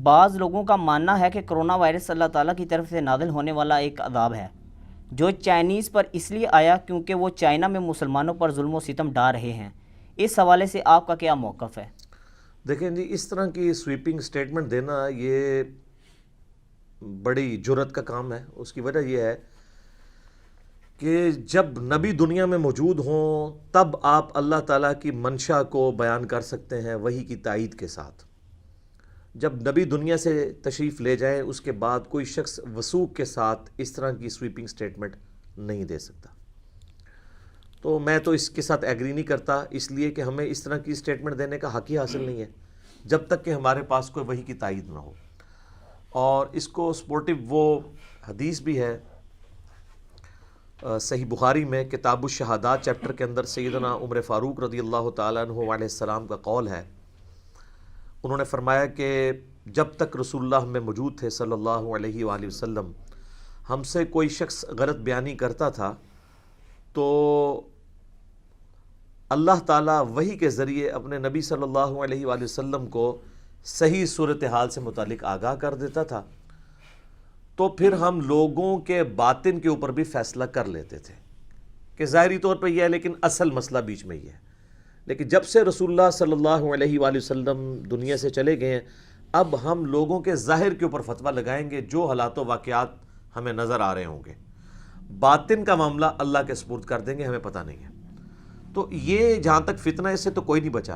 بعض لوگوں کا ماننا ہے کہ کرونا وائرس اللہ تعالیٰ کی طرف سے نازل ہونے والا ایک عذاب ہے جو چائنیز پر اس لیے آیا کیونکہ وہ چائنا میں مسلمانوں پر ظلم و ستم ڈھا رہے ہیں۔ اس حوالے سے آپ کا کیا موقف ہے؟ دیکھیں جی، اس طرح کی سویپنگ سٹیٹمنٹ دینا یہ بڑی جرأت کا کام ہے۔ اس کی وجہ یہ ہے کہ جب نبی دنیا میں موجود ہوں تب آپ اللہ تعالیٰ کی منشا کو بیان کر سکتے ہیں وحی کی تائید کے ساتھ۔ جب نبی دنیا سے تشریف لے جائیں اس کے بعد کوئی شخص وثوق کے ساتھ اس طرح کی سویپنگ سٹیٹمنٹ نہیں دے سکتا۔ تو میں تو اس کے ساتھ ایگری نہیں کرتا، اس لیے کہ ہمیں اس طرح کی سٹیٹمنٹ دینے کا حق ہی حاصل نہیں ہے جب تک کہ ہمارے پاس کوئی وحی کی تائید نہ ہو۔ اور اس کو سپورٹیو وہ حدیث بھی ہے صحیح بخاری میں کتاب الشہادات چیپٹر کے اندر سیدنا عمر فاروق رضی اللہ تعالیٰ عنہ علیہ السلام کا قول ہے۔ انہوں نے فرمایا کہ جب تک رسول اللہ میں موجود تھے صلی اللہ علیہ وآلہ وسلم، ہم سے کوئی شخص غلط بیانی کرتا تھا تو اللہ تعالیٰ وحی کے ذریعے اپنے نبی صلی اللہ علیہ وآلہ وسلم کو صحیح صورتحال سے متعلق آگاہ کر دیتا تھا، تو پھر ہم لوگوں کے باطن کے اوپر بھی فیصلہ کر لیتے تھے کہ ظاہری طور پہ یہ ہے لیکن اصل مسئلہ بیچ میں یہ ہے۔ لیکن جب سے رسول اللہ صلی اللہ علیہ وآلہ وسلم دنیا سے چلے گئے ہیں، اب ہم لوگوں کے ظاہر کے اوپر فتویٰ لگائیں گے جو حالات و واقعات ہمیں نظر آ رہے ہوں گے، باطن کا معاملہ اللہ کے سپرد کر دیں گے، ہمیں پتہ نہیں ہے۔ تو یہ جہاں تک فتنہ اس سے تو کوئی نہیں بچا،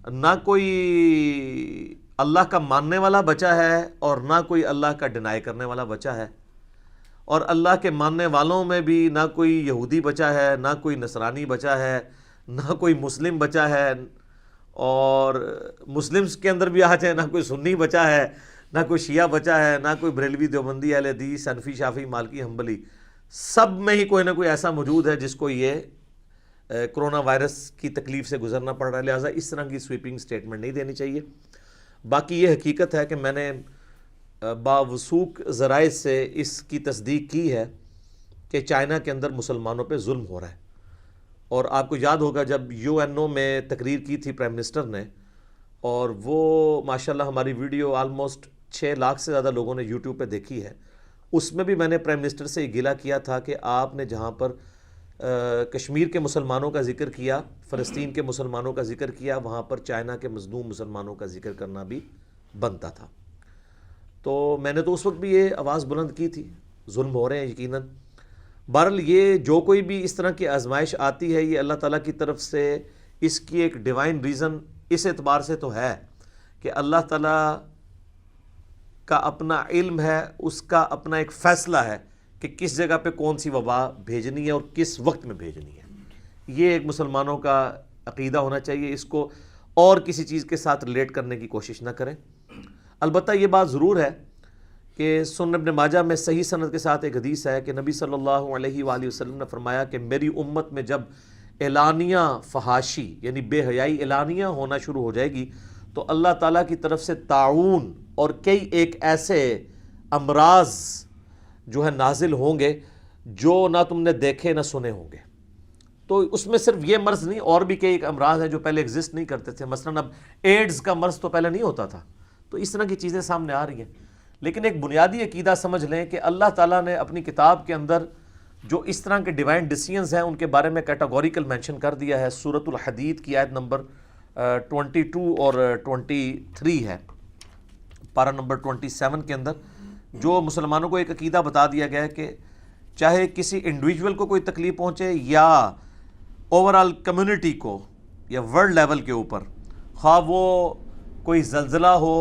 نہ کوئی اللہ کا ماننے والا بچا ہے اور نہ کوئی اللہ کا ڈینائی کرنے والا بچا ہے، اور اللہ کے ماننے والوں میں بھی نہ کوئی یہودی بچا ہے، نہ کوئی نصرانی بچا ہے، نہ کوئی مسلم بچا ہے، اور مسلمز کے اندر بھی آ جائے نہ کوئی سنی بچا ہے، نہ کوئی شیعہ بچا ہے، نہ کوئی بریلوی دیوبندی اہل حدیث حنفی شافعی مالکی حنبلی، سب میں ہی کوئی نہ کوئی ایسا موجود ہے جس کو یہ کرونا وائرس کی تکلیف سے گزرنا پڑ رہا ہے۔ لہٰذا اس طرح کی سویپنگ سٹیٹمنٹ نہیں دینی چاہیے۔ باقی یہ حقیقت ہے کہ میں نے باوثوق ذرائع سے اس کی تصدیق کی ہے کہ چائنا کے اندر مسلمانوں پہ ظلم ہو رہا ہے، اور آپ کو یاد ہوگا جب UNO میں تقریر کی تھی پرائم منسٹر نے، اور وہ ماشاءاللہ ہماری ویڈیو آلموسٹ 6 لاکھ سے زیادہ لوگوں نے یوٹیوب پہ دیکھی ہے، اس میں بھی میں نے پرائم منسٹر سے یہ گلہ کیا تھا کہ آپ نے جہاں پر کشمیر کے مسلمانوں کا ذکر کیا، فلسطین کے مسلمانوں کا ذکر کیا، وہاں پر چائنا کے مظلوم مسلمانوں کا ذکر کرنا بھی بنتا تھا۔ تو میں نے تو اس وقت بھی یہ آواز بلند کی تھی، ظلم ہو رہے ہیں یقیناً۔ بہرحال یہ جو کوئی بھی اس طرح کی آزمائش آتی ہے یہ اللہ تعالیٰ کی طرف سے اس کی ایک ڈیوائن ریزن اس اعتبار سے تو ہے کہ اللہ تعالیٰ کا اپنا علم ہے، اس کا اپنا ایک فیصلہ ہے کہ کس جگہ پہ کون سی وبا بھیجنی ہے اور کس وقت میں بھیجنی ہے۔ یہ ایک مسلمانوں کا عقیدہ ہونا چاہیے، اس کو اور کسی چیز کے ساتھ ریلیٹ کرنے کی کوشش نہ کریں۔ البتہ یہ بات ضرور ہے کہ سنن ابن ماجہ میں صحیح سند کے ساتھ ایک حدیث ہے کہ نبی صلی اللہ علیہ وآلہ وسلم نے فرمایا کہ میری امت میں جب اعلانیہ فحاشی یعنی بے حیائی اعلانیہ ہونا شروع ہو جائے گی تو اللہ تعالیٰ کی طرف سے طاعون اور کئی ایک ایسے امراض جو ہے نازل ہوں گے جو نہ تم نے دیکھے نہ سنے ہوں گے۔ تو اس میں صرف یہ مرض نہیں، اور بھی کئی ایک امراض ہیں جو پہلے ایگزسٹ نہیں کرتے تھے، مثلا اب ایڈز کا مرض تو پہلے نہیں ہوتا تھا۔ تو اس طرح کی چیزیں سامنے آ رہی ہیں، لیکن ایک بنیادی عقیدہ سمجھ لیں کہ اللہ تعالیٰ نے اپنی کتاب کے اندر جو اس طرح کے ڈیوائن ڈیسیژنز ہیں ان کے بارے میں کیٹاگوریکل مینشن کر دیا ہے۔ سورۃ الحدید کی آیت نمبر 22 اور 23 ہے، پارہ نمبر 27 کے اندر جو مسلمانوں کو ایک عقیدہ بتا دیا گیا ہے کہ چاہے کسی انڈیویجول کو کوئی تکلیف پہنچے یا اوورال کمیونٹی کو یا ورلڈ لیول کے اوپر، خواہ وہ کوئی زلزلہ ہو،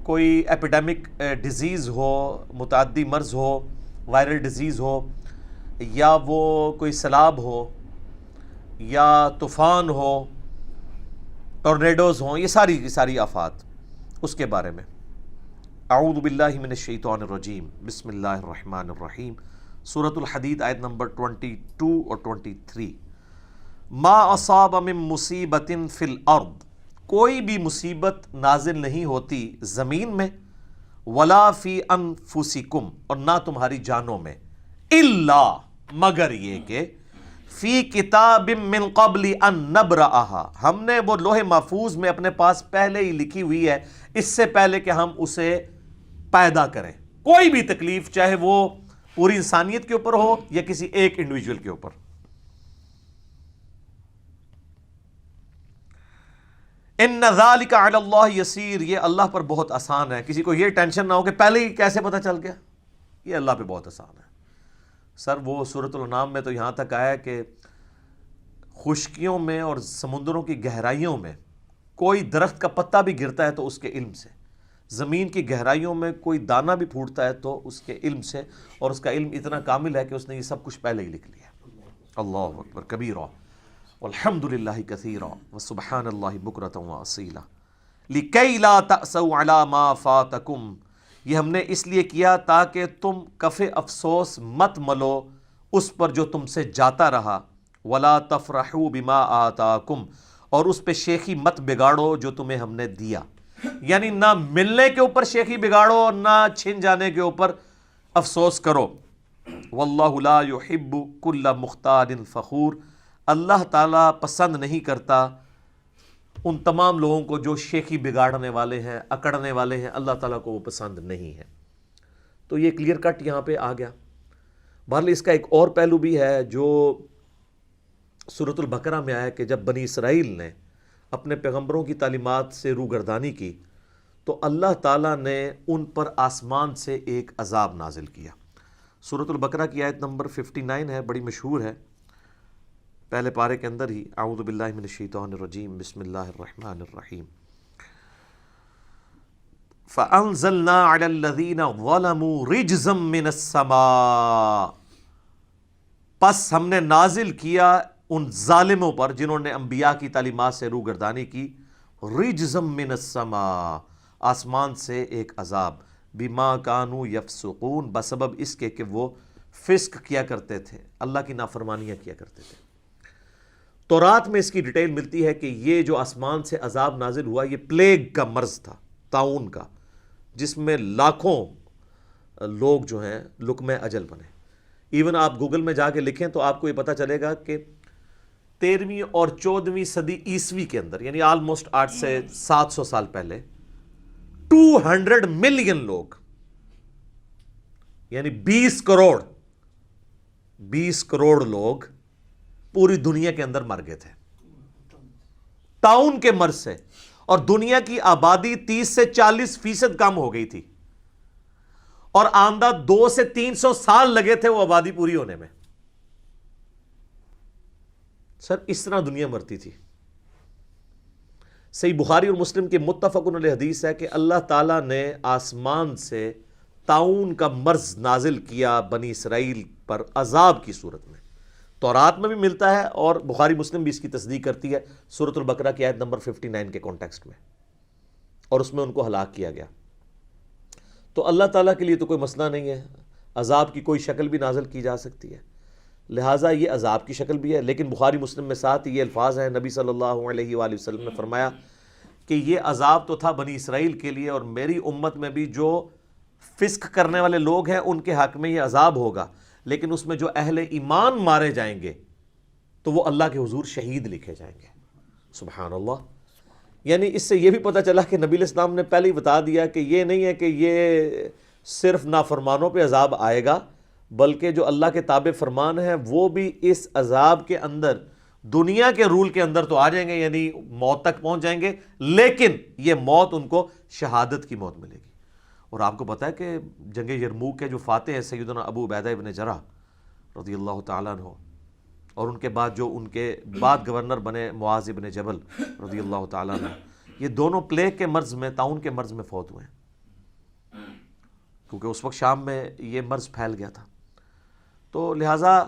کوئی ایپیڈیمک ڈیزیز ہو، متعدی مرض ہو، وائرل ڈیزیز ہو، یا وہ کوئی سیلاب ہو یا طوفان ہو، ٹورنیڈوز ہوں، یہ ساری آفات، اس کے بارے میں اعوذ باللہ من الشیطان الرجیم، بسم اللہ الرحمن الرحیم، سورۃ الحدید آیت نمبر 22 اور 23۔ ما اصاب من مصیبت فی الارض، کوئی بھی مصیبت نازل نہیں ہوتی زمین میں، ولا فی انفسکم، اور نہ تمہاری جانوں میں، الا مگر یہ کہ فی کتاب من قبل ان نبرأہا، ہم نے وہ لوح محفوظ میں اپنے پاس پہلے ہی لکھی ہوئی ہے، اس سے پہلے کہ ہم اسے پیدا کریں۔ کوئی بھی تکلیف چاہے وہ پوری انسانیت کے اوپر ہو یا کسی ایک انڈیویجول کے اوپر۔ ان ذالک علی اللہ یسیر، یہ اللہ پر بہت آسان ہے۔ کسی کو یہ ٹینشن نہ ہو کہ پہلے ہی کیسے پتہ چل گیا، یہ اللہ پہ بہت آسان ہے۔ سر وہ سورۃ الانعام میں تو یہاں تک آیا ہے کہ خشکیوں میں اور سمندروں کی گہرائیوں میں کوئی درخت کا پتا بھی گرتا ہے تو اس کے علم سے، زمین کی گہرائیوں میں کوئی دانہ بھی پھوٹتا ہے تو اس کے علم سے، اور اس کا علم اتنا کامل ہے کہ اس نے یہ سب کچھ پہلے ہی لکھ لیا۔ اللہ اکبر کبیرا والحمد للہ کثیرا وسبحان اللہ بکرۃ واصیلا لکی لا تأسوا علی ما فاتکم، یہ ہم نے اس لیے کیا تاکہ تم کف افسوس مت ملو اس پر جو تم سے جاتا رہا، ولا تفرحوا بما آتاکم، اور اس پہ شیخی مت بگاڑو جو تمہیں ہم نے دیا، یعنی نہ ملنے کے اوپر شیخی بگاڑو اور نہ چھن جانے کے اوپر افسوس کرو۔ واللہ لا یحب کل مختال فخور، اللہ تعالیٰ پسند نہیں کرتا ان تمام لوگوں کو جو شیخی بگاڑنے والے ہیں، اکڑنے والے ہیں، اللہ تعالیٰ کو وہ پسند نہیں ہے۔ تو یہ کلیئر کٹ یہاں پہ آ گیا۔ بہرحال اس کا ایک اور پہلو بھی ہے جو سورۃ البقرہ میں آیا کہ جب بنی اسرائیل نے اپنے پیغمبروں کی تعلیمات سے روگردانی کی تو اللہ تعالیٰ نے ان پر آسمان سے ایک عذاب نازل کیا۔ سورۃ البقرہ کی آیت نمبر 59 ہے، بڑی مشہور ہے، پہلے پارے کے اندر ہی، اعوذ باللہ من الشیطان الرجیم، بسم اللہ الرحمن الرحیم۔ فَأَنزَلْنَا عَلَى الَّذِينَ ظَلَمُوا رِجْزًا مِّنَ السَّمَاءِ، پس ہم نے نازل کیا ان ظالموں پر جنہوں نے انبیاء کی تعلیمات سے روگردانی کی، رِجْزًا مِّنَ السَّمَاءِ، آسمان سے ایک عذاب، بِمَا كَانُوا يَفْسُقُونَ، بسبب اس کے کہ وہ فسق کیا کرتے تھے، اللہ کی نافرمانیاں کیا کرتے تھے۔ تورات میں اس کی ڈیٹیل ملتی ہے کہ یہ جو آسمان سے عذاب نازل ہوا یہ پلیگ کا مرض تھا، طاعون کا، جس میں لاکھوں لوگ جو ہیں لقمہ اجل بنے۔ ایون آپ گوگل میں جا کے لکھیں تو آپ کو یہ پتہ چلے گا کہ 13ویں اور 14ویں صدی عیسوی کے اندر، یعنی آلموسٹ 8 سے 700 سال پہلے، 200 ملین لوگ، یعنی 20 کروڑ لوگ پوری دنیا کے اندر مر گئے تھے طاعون کے مرض سے، اور دنیا کی آبادی 30 سے 40% کم ہو گئی تھی، اور آندہ 200 سے 300 سال لگے تھے وہ آبادی پوری ہونے میں۔ سر اس طرح دنیا مرتی تھی۔ صحیح بخاری اور مسلم کے متفقن علیہ حدیث ہے کہ اللہ تعالیٰ نے آسمان سے طاعون کا مرض نازل کیا بنی اسرائیل پر عذاب کی صورت میں۔ تورات میں بھی ملتا ہے اور بخاری مسلم بھی اس کی تصدیق کرتی ہے سورۃ البقرہ کی آیت نمبر 59 کے کانٹیکسٹ میں، اور اس میں ان کو ہلاک کیا گیا۔ تو اللہ تعالیٰ کے لیے تو کوئی مسئلہ نہیں ہے، عذاب کی کوئی شکل بھی نازل کی جا سکتی ہے، لہٰذا یہ عذاب کی شکل بھی ہے۔ لیکن بخاری مسلم میں ساتھ یہ الفاظ ہیں، نبی صلی اللہ علیہ وآلہ وسلم نے فرمایا کہ یہ عذاب تو تھا بنی اسرائیل کے لیے، اور میری امت میں بھی جو فسق کرنے والے لوگ ہیں ان کے حق میں یہ عذاب ہوگا، لیکن اس میں جو اہل ایمان مارے جائیں گے تو وہ اللہ کے حضور شہید لکھے جائیں گے۔ سبحان اللہ۔ یعنی اس سے یہ بھی پتہ چلا کہ نبی علیہ السلام نے پہلے ہی بتا دیا کہ یہ نہیں ہے کہ یہ صرف نافرمانوں پہ عذاب آئے گا، بلکہ جو اللہ کے تابع فرمان ہیں وہ بھی اس عذاب کے اندر دنیا کے رول کے اندر تو آ جائیں گے، یعنی موت تک پہنچ جائیں گے، لیکن یہ موت ان کو شہادت کی موت ملے گی۔ اور آپ کو پتہ ہے کہ جنگ یرموک کے جو فاتح ہیں سیدنا ابو عبیدہ ابن جرح رضی اللہ تعالیٰ عنہ، اور ان کے بعد جو ان کے بعد گورنر بنے معاذ ابن جبل رضی اللہ تعالیٰ عنہ، یہ دونوں پلیگ کے مرض میں، طاعون کے مرض میں فوت ہوئے ہیں، کیونکہ اس وقت شام میں یہ مرض پھیل گیا تھا۔ تو لہٰذا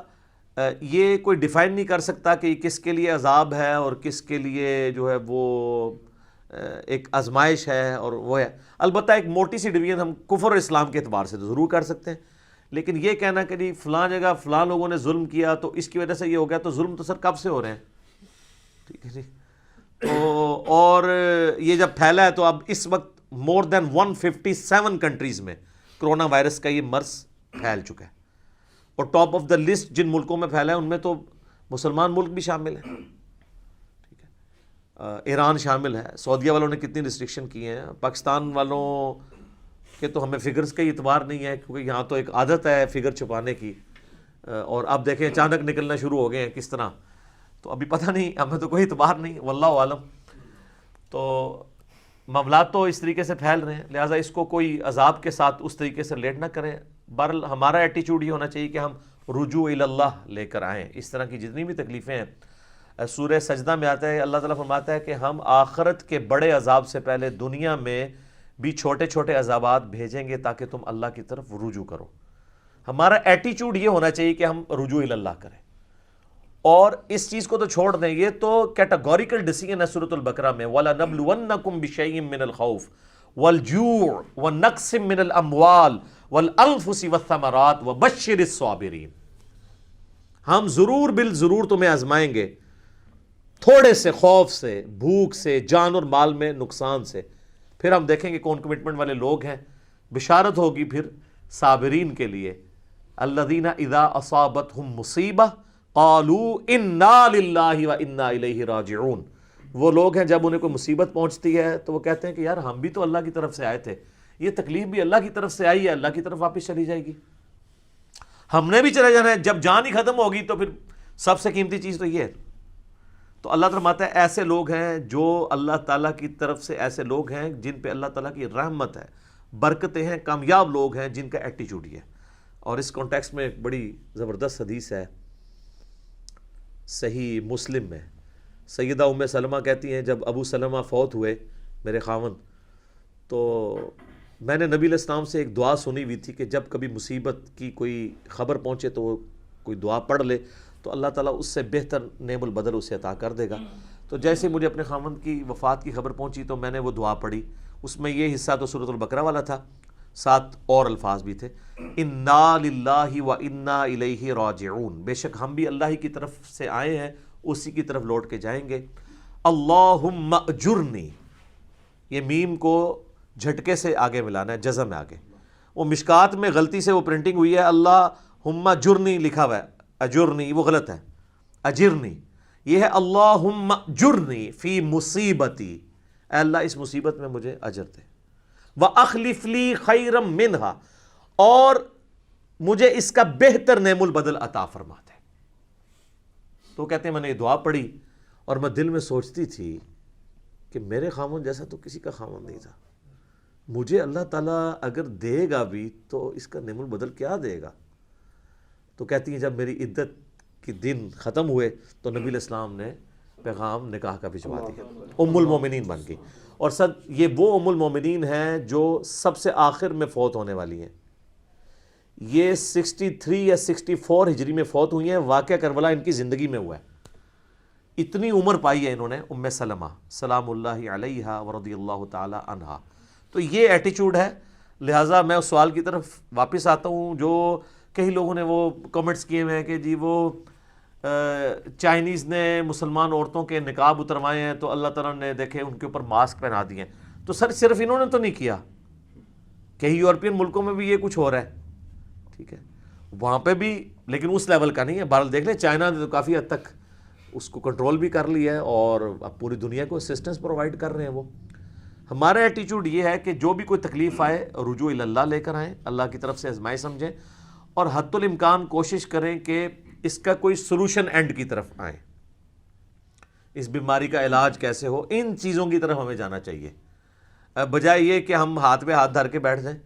یہ کوئی ڈیفائن نہیں کر سکتا کہ کس کے لیے عذاب ہے اور کس کے لیے جو ہے وہ ایک آزمائش ہے اور وہ ہے۔ البتہ ایک موٹی سی ڈویژن ہم کفر اور اسلام کے اعتبار سے تو ضرور کر سکتے ہیں، لیکن یہ کہنا کہ جی فلاں جگہ فلاں لوگوں نے ظلم کیا تو اس کی وجہ سے یہ ہو گیا، تو ظلم تو سر کب سے ہو رہے ہیں، ٹھیک ہے جی۔ تو اور یہ جب پھیلا ہے تو اب اس وقت مور دین 157 کنٹریز میں کرونا وائرس کا یہ مرض پھیل چکا ہے، اور ٹاپ آف دا لسٹ جن ملکوں میں پھیلا ہے ان میں تو مسلمان ملک بھی شامل ہیں، ٹھیک ہے، ایران شامل ہے، سعودیہ والوں نے کتنی ریسٹرکشن کی ہیں، پاکستان والوں کے تو ہمیں فگرز کا ہی اعتبار نہیں ہے، کیونکہ یہاں تو ایک عادت ہے فگر چھپانے کی، اور اب دیکھیں اچانک نکلنا شروع ہو گئے ہیں کس طرح، تو ابھی پتہ نہیں، ہمیں تو کوئی اعتبار نہیں، واللہ عالم۔ تو معاملات تو اس طریقے سے پھیل رہے ہیں، لہٰذا اس کو کوئی عذاب کے ساتھ اس طریقے سے ریلیٹ نہ کریں۔ بہرحال ہمارا ایٹیچیوڈ یہ ہونا چاہیے کہ ہم رجوع الی اللہ لے کر آئیں۔ اس طرح کی جتنی بھی تکلیفیں ہیں، سورہ سجدہ میں آتا ہے، اللہ تعالیٰ فرماتا ہے کہ ہم آخرت کے بڑے عذاب سے پہلے دنیا میں بھی چھوٹے چھوٹے عذابات بھیجیں گے تاکہ تم اللہ کی طرف رجوع کرو۔ ہمارا ایٹیچیوڈ یہ ہونا چاہیے کہ ہم رجوع الی اللہ کریں، اور اس چیز کو تو چھوڑ دیں، یہ تو کیٹاگوریکل ڈیسیژن ہے سورۃ البقرہ میں، وَلَنَبْلُوَنَّكُمْ بِشَيْءٍ مِّنَ الْخَوْفِ وَالْجُوعِ وَنَقْصٍ مِّنَ الْأَمْوَالِ وَالْأَنفُسِ وَالثَّمَرَاتِ وَبَشِّرِ الصَّابِرِينَ۔ ہم ضرور بالضرور تمہیں آزمائیں گے، تھوڑے سے خوف سے، بھوک سے، جان اور مال میں نقصان سے، پھر ہم دیکھیں گے کون کمٹمنٹ والے لوگ ہیں۔ بشارت ہوگی پھر صابرین کے لیے، الذین اذا اصابتہم مصیبہ قالوا انا للہ وانا الیہ راجعون۔ وہ لوگ ہیں جب انہیں کوئی مصیبت پہنچتی ہے تو وہ کہتے ہیں کہ یار ہم بھی تو اللہ کی طرف سے آئے تھے، یہ تکلیف بھی اللہ کی طرف سے آئی ہے، اللہ کی طرف واپس چلی جائے گی، ہم نے بھی چلے جانا ہے، جب جان ہی ختم ہوگی تو پھر سب سے قیمتی چیز تو یہ ہے۔ تو اللہ تعالیٰ فرماتا ہے ایسے لوگ ہیں جو اللہ تعالیٰ کی طرف سے، ایسے لوگ ہیں جن پہ اللہ تعالیٰ کی رحمت ہے، برکتیں ہیں، کامیاب لوگ ہیں جن کا ایٹیچیوڈ یہ ہے۔ اور اس کانٹیکسٹ میں ایک بڑی زبردست حدیث ہے صحیح مسلم میں، سیدہ ام سلمہ کہتی ہیں جب ابو سلمہ فوت ہوئے میرے خاوند، تو میں نے نبی علیہ السلام سے ایک دعا سنی ہوئی تھی کہ جب کبھی مصیبت کی کوئی خبر پہنچے تو وہ کوئی دعا پڑھ لے تو اللہ تعالیٰ اس سے بہتر نعم البدل اسے عطا کر دے گا۔ تو جیسے مجھے اپنے خاوند کی وفات کی خبر پہنچی تو میں نے وہ دعا پڑھی، اس میں یہ حصہ تو سورۃ البقرہ والا تھا، 7 اور الفاظ بھی تھے، انا للہ و انا الیہ راجعون، بے شک ہم بھی اللہ ہی کی طرف سے آئے ہیں، اسی کی طرف لوٹ کے جائیں گے۔ اللہم اجرنی، یہ میم کو جھٹکے سے آگے ملانا ہے، جزم میں آگے، وہ مشکات میں غلطی سے وہ پرنٹنگ ہوئی ہے، اللہم اجرنی لکھا ہوا ہے، اجرنی وہ غلط ہے، اجرنی یہ ہے اللہم اجرنی فی مصیبتی، اے اللہ اس مصیبت میں مجھے اجر دے، وَأَخْلِفْ لِي خَيْرًا مِّنْهَا، اور مجھے اس کا بہتر نعم البدل عطا فرما دے۔ تو کہتے ہیں میں نے یہ دعا پڑھی اور میں دل میں سوچتی تھی کہ میرے خاوند جیسا تو کسی کا خاوند نہیں تھا، مجھے اللہ تعالیٰ اگر دے گا بھی تو اس کا نعم البدل کیا دے گا۔ تو کہتی ہیں جب میری عدت کے دن ختم ہوئے تو نبی علیہ السلام نے پیغام نکاح کا بھجوا دیا، ام المومنین بن گئی، اور سر یہ وہ ام المومنین ہیں جو سب سے آخر میں فوت ہونے والی ہیں، یہ 63 یا 64 ہجری میں فوت ہوئی ہیں، واقعہ کربلا ان کی زندگی میں ہوا ہے، اتنی عمر پائی ہے انہوں نے، ام سلمہ سلام اللہ علیہا ورضی اللہ تعالی عنہا۔ تو یہ ایٹیچیوڈ ہے، لہٰذا میں اس سوال کی طرف واپس آتا ہوں جو کئی لوگوں نے وہ کمنٹس کیے ہوئے ہیں کہ جی وہ چائنیز نے مسلمان عورتوں کے نقاب اتروائے ہیں تو اللہ تعالیٰ نے دیکھے ان کے اوپر ماسک پہنا دیے ہیں، تو سر صرف انہوں نے تو نہیں کیا، کئی یورپین ملکوں میں بھی یہ کچھ ہو رہا ہے، ٹھیک ہے، وہاں پہ بھی، لیکن اس لیول کا نہیں ہے۔ بہرحال دیکھ لیں چائنا نے تو کافی حد تک اس کو کنٹرول بھی کر لیا ہے اور اب پوری دنیا کو اسسٹنس پرووائڈ کر رہے ہیں وہ۔ ہمارا ایٹیچیوڈ یہ ہے کہ جو بھی کوئی تکلیف آئے رجوع الی اللہ لے کر آئیں، اللہ کی طرف سے آزمائش سمجھیں، اور حد الامکان کوشش کریں کہ اس کا کوئی سلوشن اینڈ کی طرف آئیں، اس بیماری کا علاج کیسے ہو، ان چیزوں کی طرف ہمیں جانا چاہیے، بجائے یہ کہ ہم ہاتھ پہ ہاتھ دھر کے بیٹھ جائیں۔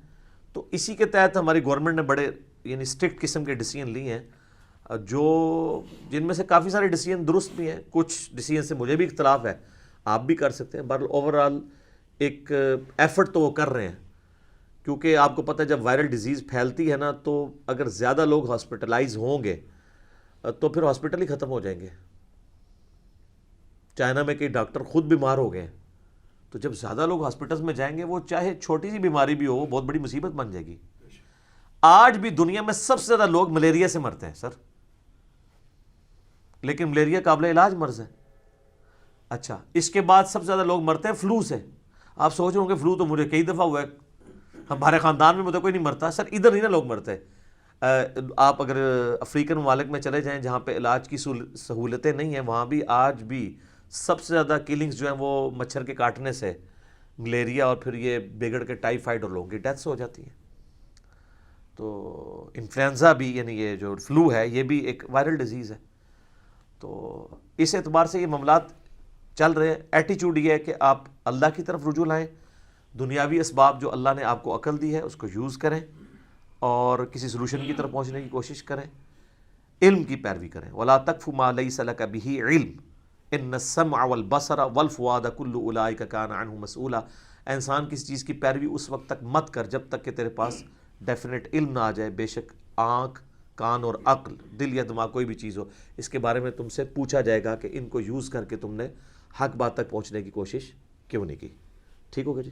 تو اسی کے تحت ہماری گورنمنٹ نے بڑے یعنی اسٹرکٹ قسم کے ڈیسیژن لیے ہیں، جو جن میں سے کافی سارے ڈیسیژن درست بھی ہیں، کچھ ڈیسیژن سے مجھے بھی اختلاف ہے، آپ بھی کر سکتے ہیں، بہرحال اوورآل ایک ایفرٹ تو وہ کر رہے ہیں، کیونکہ آپ کو پتہ ہے جب وائرل ڈیزیز پھیلتی ہے نا تو اگر زیادہ لوگ ہاسپٹلائز ہوں گے تو پھر ہاسپٹل ہی ختم ہو جائیں گے۔ چائنا میں کئی ڈاکٹر خود بیمار ہو گئے ہیں، تو جب زیادہ لوگ ہاسپٹلز میں جائیں گے، وہ چاہے چھوٹی سی بیماری بھی ہو وہ بہت بڑی مصیبت بن جائے گی۔ آج بھی دنیا میں سب سے زیادہ لوگ ملیریا سے مرتے ہیں سر، لیکن ملیریا قابل علاج مرض ہے۔ اچھا، اس کے بعد سب سے زیادہ لوگ مرتے ہیں فلو سے۔ آپ سوچ رہے ہوں گے فلو تو مجھے کئی دفعہ ہوا ہے، ہمارے خاندان میں مجھے کوئی نہیں مرتا، سر ادھر نہیں نا لوگ مرتے، آپ اگر افریقن ممالک میں چلے جائیں جہاں پہ علاج کی سہولتیں نہیں ہیں، وہاں بھی آج بھی سب سے زیادہ کلنگز جو ہیں وہ مچھر کے کاٹنے سے، ملیریا اور پھر یہ بگڑ کے ٹائیفائڈ اور لوگوں کی ڈیتھس ہو جاتی ہیں۔ تو انفلوئنزا بھی، یعنی یہ جو فلو ہے، یہ بھی ایک وائرل ڈیزیز ہے۔ تو اس اعتبار سے یہ معاملات چل رہے ہیں۔ ایٹیچیوڈ یہ ہے کہ آپ اللہ کی طرف رجوع لائیں، دنیاوی اسباب جو اللہ نے آپ کو عقل دی ہے اس کو یوز کریں اور کسی سلوشن کی طرف پہنچنے کی کوشش کریں، علم کی پیروی کریں۔ وَلَا تَقْفُ مَا لَيْسَ لَكَ بِهِ عِلْمٌ إِنَّ السَّمْعَ وَالْبَصَرَ وَالْفُؤَادَ كُلُّ أُولَٰئِكَ كَانَ عَنْهُ مَسْئُولًا۔ انسان کسی چیز کی پیروی اس وقت تک مت کر جب تک کہ تیرے پاس ڈیفینیٹ علم نہ آ جائے۔ بے شک آنکھ، کان اور عقل، دل یا دماغ کوئی بھی چیز ہو، اس کے بارے میں تم سے پوچھا جائے گا کہ ان کو یوز کر کے تم نے حق بات تک پہنچنے کی کوشش کیوں نہیں کی۔ ٹھیک ہوگا جی؟